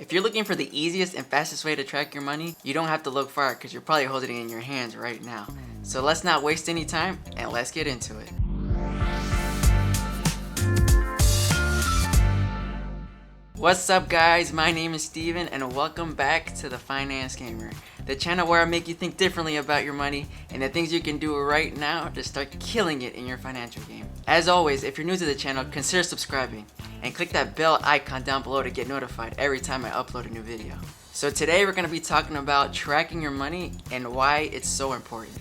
If you're looking for the easiest and fastest way to track your money, you don't have to look far because you're probably holding it in your hands right now. So let's not waste any time and let's get into it. What's up guys, my name is Steven and welcome back to the Finance Gamer, the channel where I make you think differently about your money and the things you can do right now to start killing it in your financial game. As always, if you're new to the channel, consider subscribing and click that bell icon down below to get notified every time I upload a new video. So today we're going to be talking about tracking your money and why it's so important.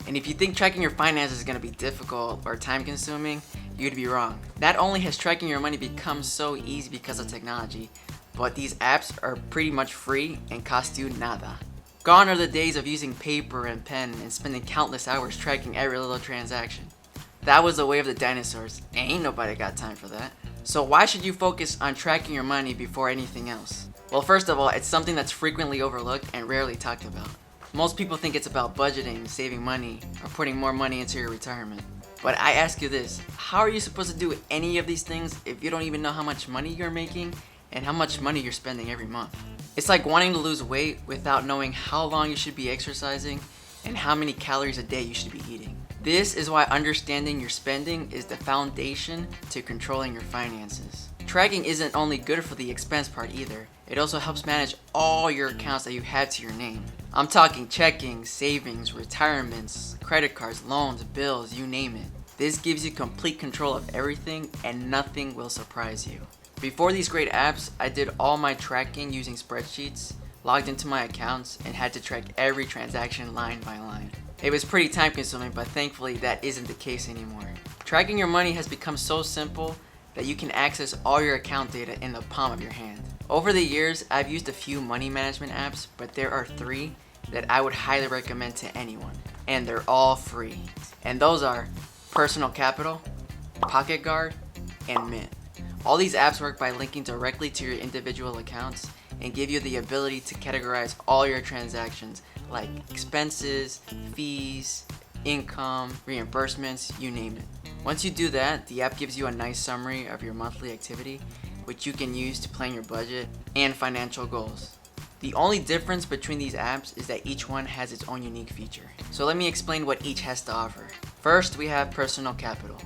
And if you think tracking your finances is going to be difficult or time consuming, you'd be wrong. Not only has tracking your money become so easy because of technology, but these apps are pretty much free and cost you nada. Gone are the days of using paper and pen and spending countless hours tracking every little transaction. That was the way of the dinosaurs, and ain't nobody got time for that. So why should you focus on tracking your money before anything else? Well, first of all, it's something that's frequently overlooked and rarely talked about. Most people think it's about budgeting, saving money, or putting more money into your retirement. But I ask you this, how are you supposed to do any of these things if you don't even know how much money you're making and how much money you're spending every month? It's like wanting to lose weight without knowing how long you should be exercising and how many calories a day you should be eating. This is why understanding your spending is the foundation to controlling your finances. Tracking isn't only good for the expense part either, it also helps manage all your accounts that you have to your name. I'm talking checking, savings, retirements, credit cards, loans, bills, you name it. This gives you complete control of everything and nothing will surprise you. Before these great apps, I did all my tracking using spreadsheets, logged into my accounts, and had to track every transaction line by line. It was pretty time consuming, but thankfully that isn't the case anymore. Tracking your money has become so simple that you can access all your account data in the palm of your hand. Over the years, I've used a few money management apps, but there are 3 that I would highly recommend to anyone, and they're all free. And those are Personal Capital, Pocket Guard, and Mint. All these apps work by linking directly to your individual accounts and give you the ability to categorize all your transactions like expenses, fees, income, reimbursements, you name it. Once you do that, the app gives you a nice summary of your monthly activity, which you can use to plan your budget and financial goals. The only difference between these apps is that each one has its own unique feature. So let me explain what each has to offer. First, we have Personal Capital.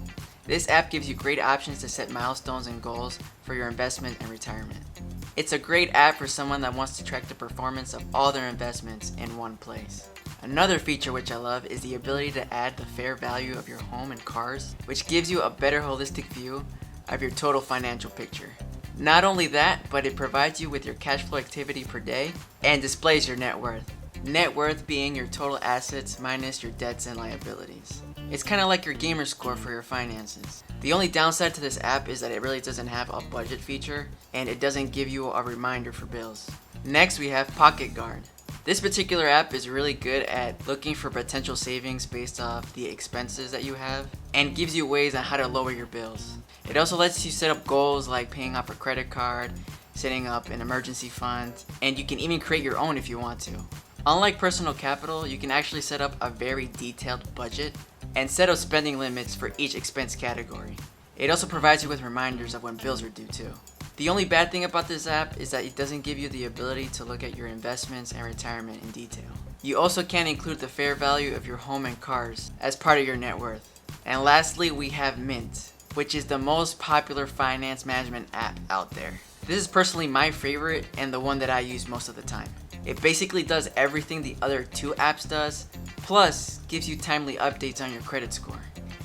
This app gives you great options to set milestones and goals for your investment and retirement. It's a great app for someone that wants to track the performance of all their investments in one place. Another feature which I love is the ability to add the fair value of your home and cars, which gives you a better holistic view of your total financial picture. Not only that, but it provides you with your cash flow activity per day and displays your net worth. Net worth being your total assets minus your debts and liabilities. It's kind of like your gamer score for your finances. The only downside to this app is that it really doesn't have a budget feature and it doesn't give you a reminder for bills. Next we have Pocket Guard. This particular app is really good at looking for potential savings based off the expenses that you have and gives you ways on how to lower your bills. It also lets you set up goals like paying off a credit card, setting up an emergency fund, and you can even create your own if you want to. Unlike Personal Capital, you can actually set up a very detailed budget and set up spending limits for each expense category. It also provides you with reminders of when bills are due too. The only bad thing about this app is that it doesn't give you the ability to look at your investments and retirement in detail. You also can't include the fair value of your home and cars as part of your net worth. And lastly, we have Mint, which is the most popular finance management app out there. This is personally my favorite and the one that I use most of the time. It basically does everything the other 2 apps does, plus gives you timely updates on your credit score.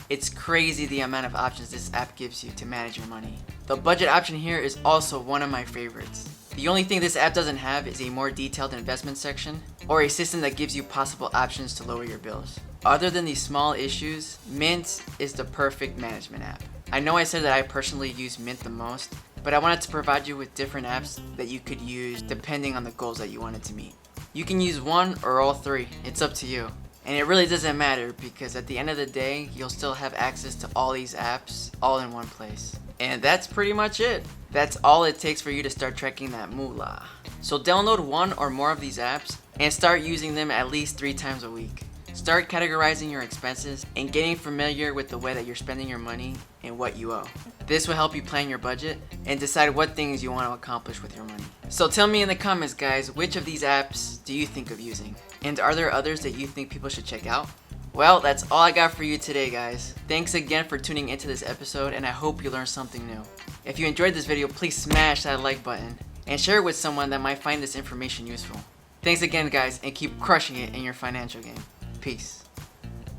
It's crazy the amount of options this app gives you to manage your money. The budget option here is also one of my favorites. The only thing this app doesn't have is a more detailed investment section or a system that gives you possible options to lower your bills. Other than these small issues, Mint is the perfect management app. I know I said that I personally use Mint the most, but I wanted to provide you with different apps that you could use depending on the goals that you wanted to meet. You can use one or all 3, it's up to you. And it really doesn't matter because at the end of the day, you'll still have access to all these apps all in one place. And that's pretty much it. That's all it takes for you to start tracking that moolah. So download one or more of these apps and start using them at least 3 times a week. Start categorizing your expenses and getting familiar with the way that you're spending your money and what you owe. This will help you plan your budget and decide what things you want to accomplish with your money. So tell me in the comments, guys, which of these apps do you think of using? And are there others that you think people should check out? Well, that's all I got for you today, guys. Thanks again for tuning into this episode, and I hope you learned something new. If you enjoyed this video, please smash that like button and share it with someone that might find this information useful. Thanks again, guys, and keep crushing it in your financial game. Peace.